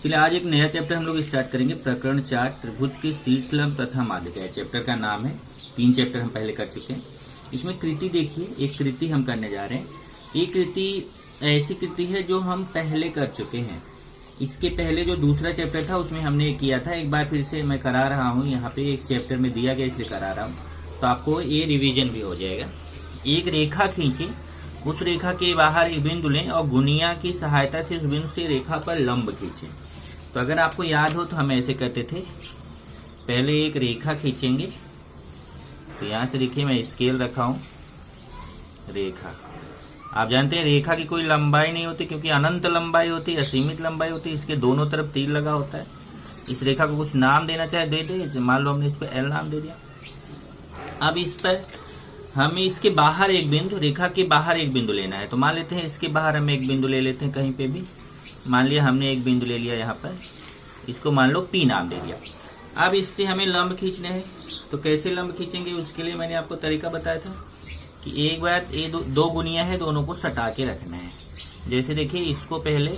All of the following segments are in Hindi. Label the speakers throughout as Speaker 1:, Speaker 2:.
Speaker 1: चलिए आज एक नया चैप्टर हम लोग स्टार्ट करेंगे। प्रकरण 4 त्रिभुज के शीर्ष लंब तथा माध्यिका। चैप्टर का नाम है। 3 चैप्टर हम पहले कर चुके हैं। इसमें कृति देखिए, एक कृति हम करने जा रहे हैं। ये कृति ऐसी कृति है जो हम पहले कर चुके हैं। इसके पहले जो दूसरा चैप्टर था उसमें हमने किया था। एक बार फिर से मैं करा रहा हूँ, यहाँ पे एक चैप्टर में दिया गया इसलिए करा रहा हूँ, तो आपको ये रिवीजन भी हो जाएगा। एक रेखा खींचे, उस रेखा के बाहर एक बिंदु लें और गुनिया की सहायता से उस बिंदु से रेखा पर लंब खींचें। तो अगर आपको याद हो तो हम ऐसे करते थे, पहले एक रेखा खींचेंगे। तो यहाँ से देखिए मैं स्केल रखा हूं, रेखा। आप जानते हैं रेखा की कोई लंबाई नहीं होती, क्योंकि अनंत लंबाई होती है, असीमित लंबाई होती है। इसके दोनों तरफ तीर लगा होता है। इस रेखा को कुछ नाम देना चाहे दे दे, मान लो हमने इसको एल नाम दे दिया। अब इस पर हमें इसके बाहर एक बिंदु, रेखा के बाहर एक बिंदु लेना है। तो मान लेते हैं इसके बाहर हम एक बिंदु ले लेते हैं, कहीं पे भी। मान लिया हमने एक बिंदु ले लिया यहाँ पर, इसको मान लो पी नाम दे दिया। अब इससे हमें लंब खींचने हैं। तो कैसे लंब खींचेंगे, उसके लिए मैंने आपको तरीका बताया था कि एक बार ये दो गुनिया है, दोनों को सटा के रखना है। जैसे देखिए, इसको पहले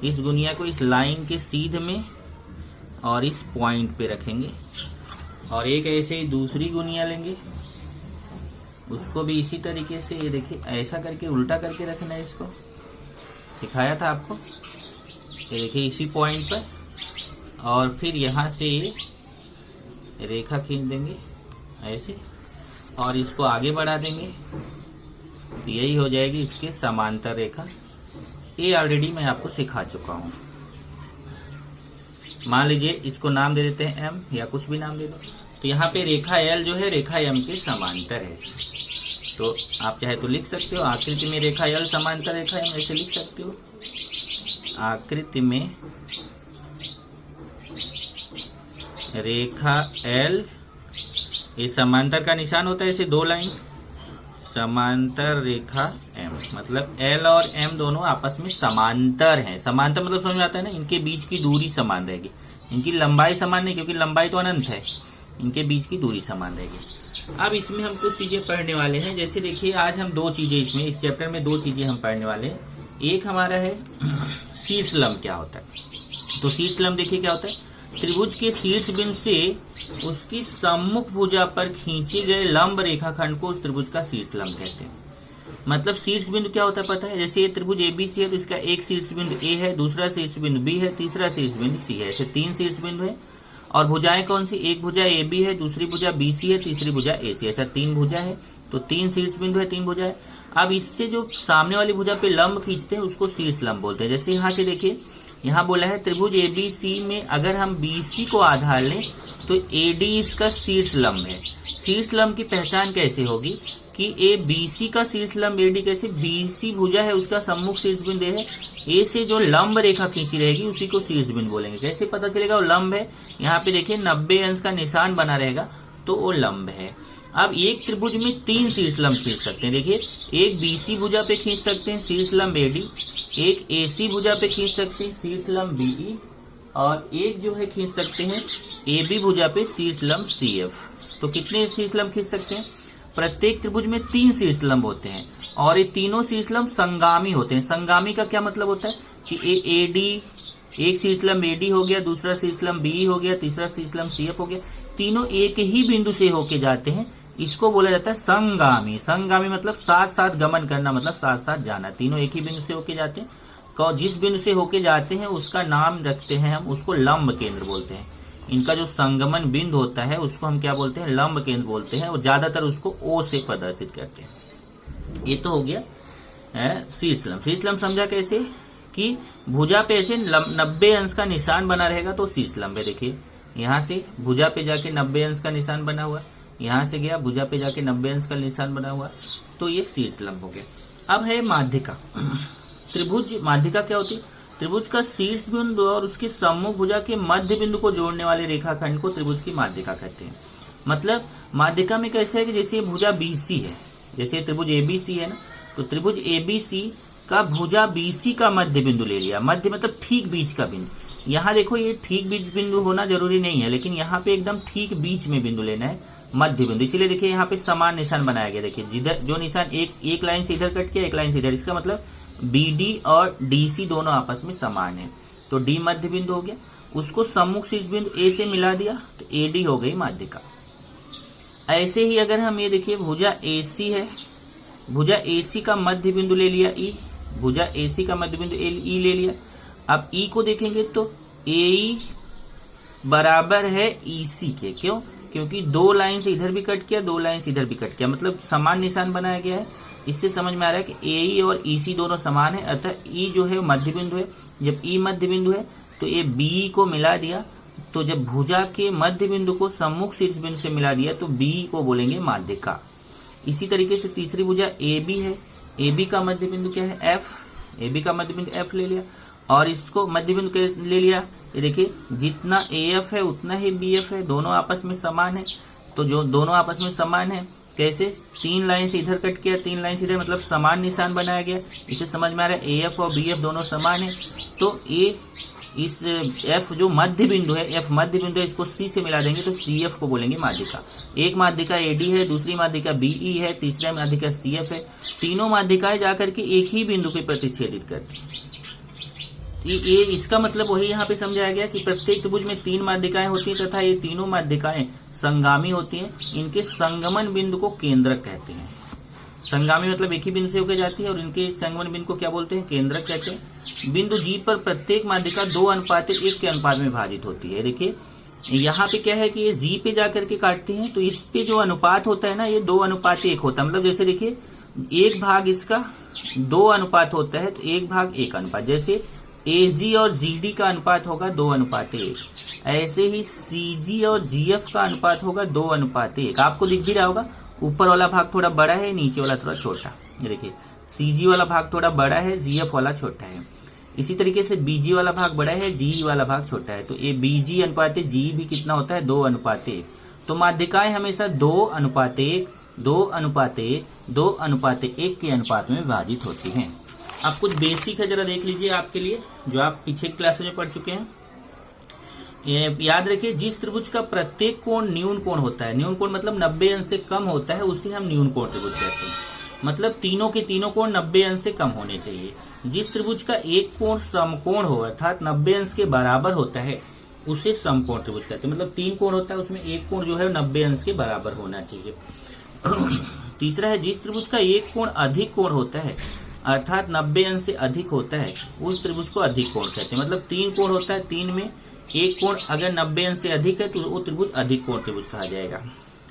Speaker 1: इस गुनिया को इस लाइन के सीध में और इस पॉइंट पे रखेंगे, और एक ऐसे ही दूसरी गुनिया लेंगे, उसको भी इसी तरीके से, ये देखिए ऐसा करके उल्टा करके रखना है। इसको सिखाया था आपको। ये देखिए इसी पॉइंट पर, और फिर यहाँ से ये रेखा खींच देंगे ऐसे, और इसको आगे बढ़ा देंगे। तो यही हो जाएगी इसके समांतर रेखा। ये ऑलरेडी मैं आपको सिखा चुका हूँ। मान लीजिए इसको नाम दे देते हैं एम, या कुछ भी नाम दे दो। तो यहाँ पे रेखा एल जो है रेखा एम के समांतर है। तो आप चाहे तो लिख सकते हो, आकृति में रेखा एल समांतर रेखा एम, ऐसे लिख सकते हो। आकृति में रेखा एल, ये समांतर का निशान होता है, ऐसे 2 लाइन, समांतर रेखा एम। मतलब एल और एम दोनों आपस में समांतर हैं। समांतर मतलब समझ आता है ना, इनके बीच की दूरी समान रहेगी। इनकी लंबाई समान नहीं, क्योंकि लंबाई तो अनंत है। इनके बीच की दूरी समान रहेगी। अब इसमें हम कुछ चीजें पढ़ने वाले हैं। जैसे देखिए, आज हम 2 चीजें इसमें, इस चैप्टर में 2 चीजें हम पढ़ने वाले हैं। एक हमारा है शीर्ष लंब क्या होता है। तो शीर्ष लंब देखिए क्या होता है। त्रिभुज के शीर्ष बिंदु से उसकी सम्मुख भुजा पर खींचे गए लंब रेखाखंड को उस त्रिभुज का शीर्ष लंब कहते हैं। मतलब शीर्ष बिंदु क्या होता है पता है। जैसे ये त्रिभुज एबीसी है, तो इसका एक शीर्ष बिंदु ए है, दूसरा शीर्ष बिंदु बी है, तीसरा शीर्ष बिंदु सी है। ऐसे 3 शीर्ष बिंदु है। और भुजाएं कौन सी, एक भुजा ए बी है, दूसरी भुजा बी सी है, तीसरी भुजा ए सी। ऐसा 3 भुजा है। तो 3 शीर्ष बिंदु है, 3 भुजा है। अब इससे जो सामने वाली भुजा पे लंब खींचते हैं उसको शीर्ष लंब बोलते हैं। जैसे यहाँ से देखिए, यहाँ बोला है त्रिभुज एबीसी में अगर हम बीसी को आधार लें तो एडी इसका शीर्ष लंब है। शीर्ष लंब की पहचान कैसे होगी कि ए बीसी का शीर्ष लंब एडी कैसे, बीसी भुजा है उसका सम्मुख शीर्ष बिंदु है, ए से जो लंब रेखा खींची रहेगी उसी को शीर्ष बिंदु बोलेंगे। कैसे पता चलेगा वो लंब है, यहाँ पे देखिए 90 अंश का निशान बना रहेगा, तो वो लंब है। अब एक त्रिभुज में 3 शीर्ष लंब खींच सकते हैं। देखिए, एक बीसी भुजा पे खींच सकते हैं शीर्ष लंब एडी, एक एसी भुजा पे खींच सकते हैं शीर्ष लंब बीई, और एक जो है खींच सकते हैं एबी भुजा पे शीर्ष लंब सीएफ। तो कितने शीर्ष लंब खींच सकते हैं। प्रत्येक त्रिभुज में 3 शीर्ष लंब होते हैं, और ये तीनों शीर्ष लंब संगामी होते हैं। संगामी का क्या मतलब होता है कि एडी, एक शीर्ष लंब एडी हो गया, दूसरा शीर्ष लंब बीई हो गया, तीसरा शीर्ष लंब सीएफ हो गया, तीनों एक ही बिंदु से होके जाते हैं। इसको बोला जाता है संगामी। संगामी मतलब साथ साथ गमन करना, मतलब साथ साथ जाना। तीनों एक ही बिंदु से होके जाते हैं। जिस बिंदु से होके जाते हैं उसका नाम रखते हैं हम, उसको लंब केंद्र बोलते हैं। इनका जो संगमन बिंदु होता है उसको हम क्या बोलते हैं, लंब केंद्र बोलते हैं, और ज्यादातर उसको ओ से प्रदर्शित करते हैं। ये तो हो गया शीर्ष लंब। शीर्ष लंब समझा कैसे कि भुजा पे ऐसे 90 अंश का निशान बना रहेगा तो शीर्ष लंब है। देखिए, यहाँ से भुजा पे जाके 90 अंश का निशान बना हुआ, यहाँ से गया भुजा पे जाके 90 अंश का निशान बना हुआ, तो ये शीर्ष लंब हो गया। अब है माध्यिका। त्रिभुज माध्यिका क्या होती है। त्रिभुज का शीर्ष बिंदु और उसके सम्मुख भुजा के मध्य बिंदु को जोड़ने वाले रेखाखंड को त्रिभुज की माध्यिका कहते हैं। मतलब माध्यिका में कैसे है कि जैसे ये भुजा बीसी है, जैसे त्रिभुज एबीसी है ना, तो त्रिभुज एबीसी का भुजा बीसी का मध्य बिंदु ले लिया। मध्य मतलब ठीक बीच का बिंदु। यहाँ देखो, ये ठीक बीच बिंदु होना जरूरी नहीं है, लेकिन यहाँ पे एकदम ठीक बीच में बिंदु लेना है, मध्य बिंदु। इसीलिए देखिए यहाँ पे समान निशान बनाया गया। देखिए जिधर जो निशान एक लाइन से इधर कट किया, एक लाइन से इधर, इसका मतलब बीडी और डीसी दोनों आपस में समान है। तो डी मध्य बिंदु हो गया। उसको सम्मुख शीर्ष बिंदु ए से मिला दिया तो एडी हो गई माध्यिका। ऐसे ही अगर हम ये देखिए भुजा एसी है, भुजा एसी का मध्य बिंदु ले लिया ई, भुजा एसी का मध्य बिंदु ई ले लिया। अब ई को देखेंगे तो ए बराबर है ईसी के, क्यों? क्योंकि दो लाइन से इधर भी कट किया, दो लाइन से इधर भी कट किया, मतलब समान निशान बनाया गया है। इससे समझ में आ रहा है कि ए और ईसी दोनों समान है, अतः ई जो है मध्य बिंदु है। जब ई मध्य बिंदु है तो ये बी को मिला दिया, तो जब भुजा के मध्य बिंदु को सम्मुख शीर्ष बिंदु से मिला दिया तो बी को बोलेंगे माध्यिका। इसी तरीके से तीसरी भुजा ए बी है, ए बी का मध्य बिंदु क्या है? एफ, ए बी का मध्य बिंदु एफ ले लिया और इसको मध्य बिंदु ले लिया। ये देखिए जितना ए एफ है उतना ही बी एफ है, दोनों आपस में समान है। तो जो दोनों आपस में समान है कैसे? तीन लाइन से इधर कट किया, तीन लाइन से इधर, मतलब समान निशान बनाया गया। इसे समझ में आ रहा है ए एफ और बी एफ दोनों समान है। तो ए इस एफ जो मध्य बिंदु है, एफ मध्य बिंदु है, इसको सी से मिला देंगे तो सी एफ को बोलेंगे माध्यिका। एक माध्यिका एडी है, दूसरी माध्यिका बीई है, तीसरा माध्यिका सी एफ है। तीनों माध्यिकाएं जाकर के एक ही बिंदु पे प्रतिच्छेदित करती हैं। ये इसका मतलब वही यहाँ पे समझाया गया कि प्रत्येक त्रिभुज में तीन माध्यिकाएं होती हैं तथा ये तीनों माध्यिकाएं संगामी होती हैं। इनके संगमन बिंदु को केंद्रक कहते हैं। संगामी मतलब एक ही बिंदु से होकर जाती है और इनके संगमन बिंदु को क्या बोलते हैं? केंद्रक कहते हैं। बिंदु जी पर प्रत्येक माध्यिका 2:1 के अनुपात में विभाजित होती है। देखिए यहाँ पे क्या है कि ये जी पे जाकर के काटती है तो इस पे जो अनुपात होता है ना, ये 2:1 होता है। मतलब जैसे देखिए एक भाग इसका 2 अनुपात होता है तो 1/1 अनुपात। जैसे एजी और जीडी का अनुपात होगा 2:1, ऐसे ही सीजी और जीएफ का अनुपात होगा 2:1। आपको दिख भी रहा होगा, ऊपर वाला भाग थोड़ा बड़ा है, नीचे वाला थोड़ा छोटा। ये देखिए सीजी वाला भाग थोड़ा बड़ा है, जीएफ वाला छोटा है। इसी तरीके से बीजी वाला भाग बड़ा है, जी वाला भाग छोटा है। तो ये बीजी अनुपात जी भी कितना होता है? 2:1। तो माध्यिकाएं हमेशा 2:1, 2:1, 2:1 के अनुपात में विभाजित होती हैं। अब कुछ बेसिक है, जरा देख लीजिए आपके लिए, जो आप पीछे क्लास में पढ़ चुके हैं। याद रखिए जिस त्रिभुज का प्रत्येक कोण न्यून कोण होता है, न्यून कोण मतलब 90 अंश से कम होता है, उसे हम न्यून कोण त्रिभुज कहते हैं। मतलब तीनों के तीनों कोण 90 अंश से कम होने चाहिए। जिस त्रिभुज का एक कोण समकोण हो अर्थात 90 अंश के बराबर होता है उसे समकोण त्रिभुज कहते हैं। मतलब 3 कोण होता है, उसमें एक कोण जो है 90 अंश के बराबर होना चाहिए। तीसरा है जिस त्रिभुज का एक कोण अधिक कोण होता है अर्थात 90 अंश से अधिक होता है, उस त्रिभुज को अधिक कोण कहते हैं। मतलब 3 कोण होता है, 3 में एक कोण अगर 90 अंश से अधिक है तो वो त्रिभुज अधिक कोण त्रिभुज कहा जाएगा।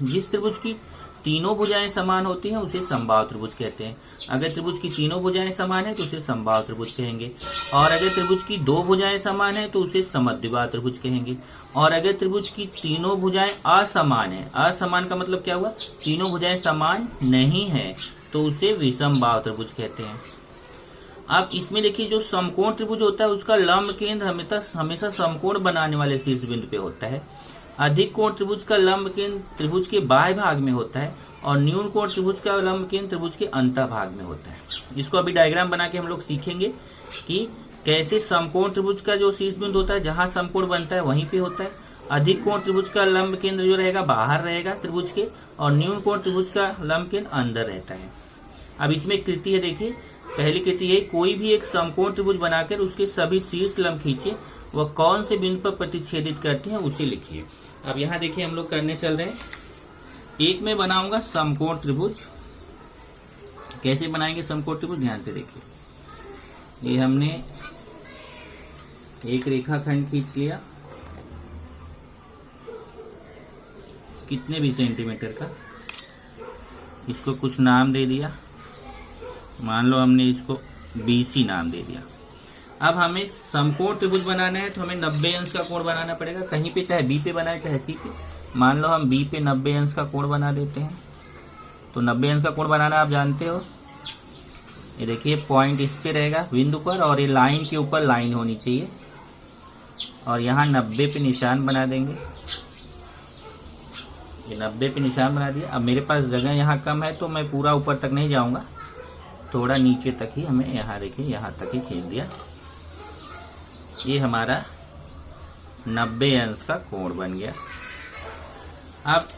Speaker 1: जिस त्रिभुज की तीनों भुजाएं समान होती हैं उसे समबाहु त्रिभुज कहते हैं। अगर त्रिभुज की तीनों भुजाएं समान है तो उसे समबाहु त्रिभुज कहेंगे। और अगर त्रिभुज की 2 भुजाएं समान है तो उसे समद्विबाहु त्रिभुज कहेंगे। और अगर त्रिभुज की तीनों भुजाएं असमान है, असमान का मतलब क्या हुआ? तीनों भुजाएं समान नहीं है, तो उसे विषमबाहु त्रिभुज कहते हैं। अब इसमें देखिए जो समकोण त्रिभुज होता है उसका लंब केंद्र हमेशा समकोण बनाने वाले शीर्ष बिंदु पे होता है। अधिक कोण त्रिभुज का लंब केंद्र त्रिभुज के बाह्य भाग में होता है और न्यून कोण त्रिभुज का लंब केंद्र त्रिभुज के अंतः भाग में होता है। इसको अभी डायग्राम बना के हम लोग सीखेंगे कि कैसे समकोण त्रिभुज का जो शीर्ष बिंदु होता है, जहां समकोण बनता है वहीं पे होता है। अधिक कोण त्रिभुज का लंब केंद्र जो रहेगा बाहर रहेगा त्रिभुज के, और न्यून कोण त्रिभुज का लंब केंद्र अंदर रहता है। अब इसमें एक कृति है, देखिए पहली कृति है, कोई भी एक समकोण त्रिभुज बनाकर उसके सभी शीर्ष लंब खींचे, वह कौन से बिंदु पर प्रतिच्छेदित करते हैं उसे लिखिए। अब यहाँ देखिए हम लोग करने चल रहे हैं, एक में बनाऊंगा समकोण त्रिभुज। कैसे बनाएंगे समकोण त्रिभुज? ध्यान से देखिए। ये हमने एक रेखाखंड खींच लिया, कितने भी सेंटीमीटर का, इसको कुछ नाम दे दिया, मान लो हमने इसको BC नाम दे दिया। अब हमें समकोण त्रिभुज बनाना है तो हमें 90 अंश का कोण बनाना पड़ेगा, कहीं पे चाहे B पे बनाए चाहे C पे। मान लो हम B पे 90 अंश का कोण बना देते हैं। तो 90 अंश का कोण बनाना आप जानते हो, ये देखिए पॉइंट इस पे रहेगा बिंदु पर, और ये लाइन के ऊपर लाइन होनी चाहिए, और यहाँ 90 पे निशान बना देंगे। ये 90 पे निशान बना दिया। अब मेरे पास जगह यहाँ कम है तो मैं पूरा ऊपर तक नहीं जाऊंगा, थोड़ा नीचे तक ही, हमें यहाँ देखिए यहाँ तक ही खींच दिया। ये हमारा 90 अंश का कोण बन गया। अब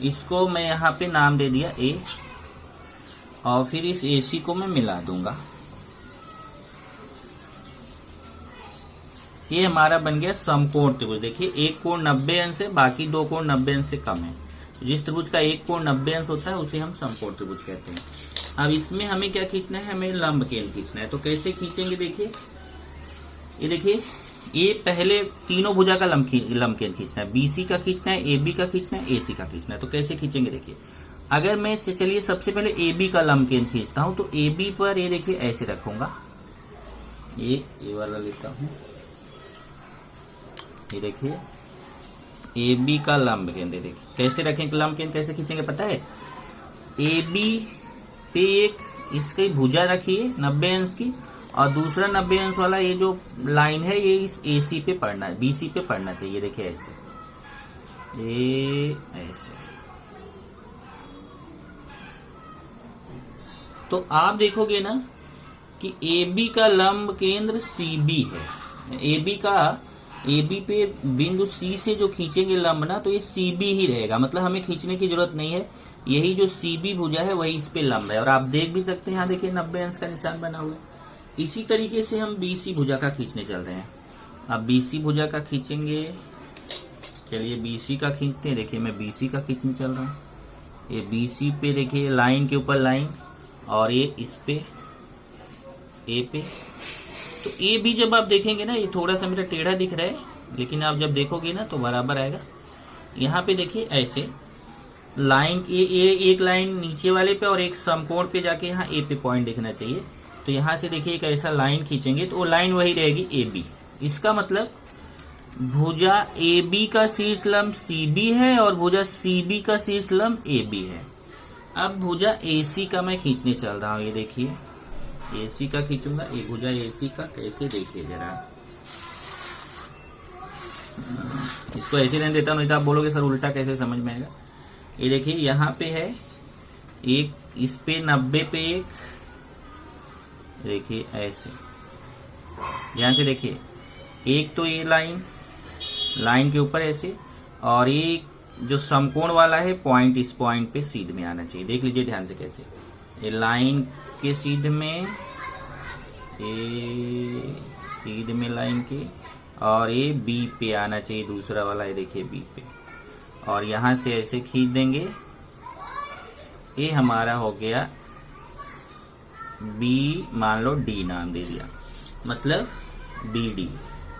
Speaker 1: इसको मैं यहाँ पे नाम दे दिया A, और फिर इस AC को मैं मिला दूंगा। ये हमारा बन गया समकोण त्रिभुज। देखिए एक कोण 90 अंश है, बाकी दो कोण 90 अंश से कम है। जिस त्रिभुज का एक कोण 90 अंश होता है उसे हम समकोण त्रिभुज कहते हैं। अब इसमें हमें क्या खींचना है, हमें लंब केंद्र खींचना है। तो कैसे खींचेंगे, देखिए ये देखिए, ये पहले तीनों भुजा का लंब केंद्र खींचना है, बीसी का खींचना है, एबी का खींचना है, एसी का खींचना है। तो कैसे खींचेंगे, देखिए अगर मैं चलिए सबसे पहले एबी का लंब केंद्र खींचता हूं, तो एबी पर ये देखिए ऐसे रखूंगा, ये वाला लेता हूं, ये देखिए एबी का लंब केंद्र। देखिए कैसे रखेंगे, लंब केंद्र कैसे खींचेंगे पता है, एबी पे एक इसकी भुजा रखिए 90 अंश की, और दूसरा 90 अंश वाला ये जो लाइन है ये इस एसी पे पड़ना है, बीसी पे पड़ना चाहिए। देखिए ऐसे, ये ऐसे। तो आप देखोगे ना कि एबी का लंब केंद्र सीबी है। एबी पे बिंदु सी से जो खींचेंगे लंब ना, तो ये सीबी ही रहेगा, मतलब हमें खींचने की जरूरत नहीं है। यही जो सीबी भुजा है वही इस पे लंब है, और आप देख भी सकते हैं यहाँ देखिए 90 अंश का निशान बना हुआ है। इसी तरीके से हम बीसी भुजा का खींचने चल रहे हैं। अब बीसी भुजा का खींचेंगे, चलिए बीसी का खींचते हैं। देखिए मैं बीसी का खींचने चल रहा हूँ। ये बीसी पे देखिए लाइन के ऊपर लाइन, और ये इस पे ए पे। तो ए भी जब आप देखेंगे ना, ये थोड़ा सा मेरा टेढ़ा दिख रहा है, लेकिन आप जब देखोगे ना तो बराबर आएगा। यहाँ पे देखिए ऐसे लाइन, ये एक लाइन नीचे वाले पे और एक समकोण पे जाके यहाँ ए पे पॉइंट दिखना चाहिए। तो यहाँ से देखिए एक ऐसा लाइन खींचेंगे तो वो लाइन वही रहेगी ए बी। इसका मतलब भुजा ए बी का शीर्ष लंब सी बी है और भुजा सी बी का शीर्ष लंब ए बी है। अब भुजा ए सी का मैं खींचने चल रहा हूँ। ये देखिए ए सी का खींचूंगा, ये भुजा ए सी का कैसे, देखिए जरा, इसको ऐसे रहने देता हूँ, नहीं तो आप बोलोगे सर उल्टा कैसे समझ में आएगा। ये देखिए यहाँ पे है एक, इस पे 90 पे एक, देखिए ऐसे, ध्यान से देखिए, एक तो ये लाइन के ऊपर ऐसे, और ये जो समकोण वाला है पॉइंट, इस पॉइंट पे सीध में आना चाहिए। देख लीजिए ध्यान से कैसे, ये लाइन के सीध में, ये सीध में लाइन के, और ये बी पे आना चाहिए दूसरा वाला, ये देखिए बी पे, और यहां से ऐसे खींच देंगे। ये हमारा हो गया बी, मान लो डी नाम दे दिया, मतलब बी डी।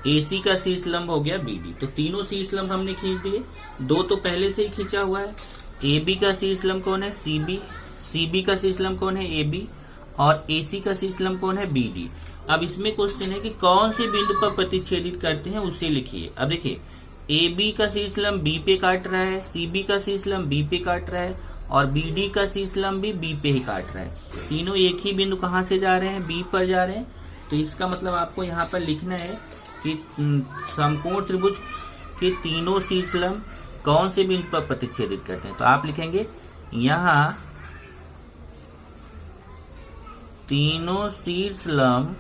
Speaker 1: एसी का शीर्ष लंब हो गया बी डी। तो तीनों शीर्ष लंब हमने खींच दिए, दो तो पहले से ही खींचा हुआ है। ए बी का शीर्ष लंब कौन है, सी बी। सी बी का शीर्ष लंब कौन है, ए बी। और एसी का शीर्ष लंब कौन है, बी डी। अब इसमें क्वेश्चन है कि कौन से बिंदु पर प्रतिच्छेदित करते हैं उसे लिखिए। अब देखिए ए बी का शीर्ष लंब बी पे काट रहा है, सी बी का शीर्ष लंब बी पे काट रहा है, और बी डी का शीर्ष लंब भी बी पे ही काट रहा है। तीनों एक ही बिंदु कहाँ से जा रहे हैं, बी पर जा रहे हैं। तो इसका मतलब आपको यहाँ पर लिखना है कि समकोण त्रिभुज के तीनों शीर्ष लंब कौन से बिंदु पर प्रतिच्छेदित करते हैं। तो आप लिखेंगे यहाँ तीनों शीर्ष लंब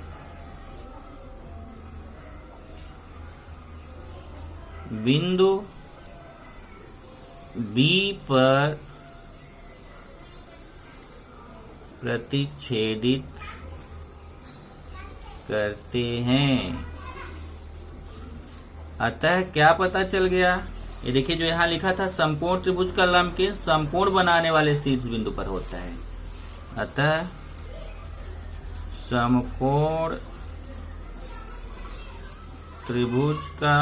Speaker 1: बिंदु बी पर प्रतिच्छेदित करते हैं। अतः क्या पता चल गया, ये देखिए जो यहाँ लिखा था समकोण त्रिभुज का लंब केंद्र समकोण बनाने वाले शीर्ष बिंदु पर होता है। अतः समकोण त्रिभुज का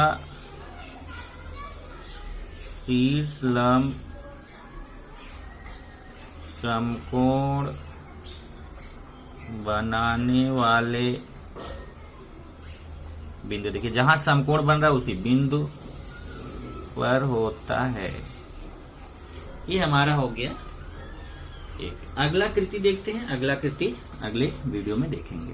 Speaker 1: शीर्ष लंब समकोण बनाने वाले बिंदु, देखिए जहां समकोण बन रहा है उसी बिंदु पर होता है। ये हमारा हो गया एक। अगला कृति देखते हैं, अगला कृति अगले वीडियो में देखेंगे।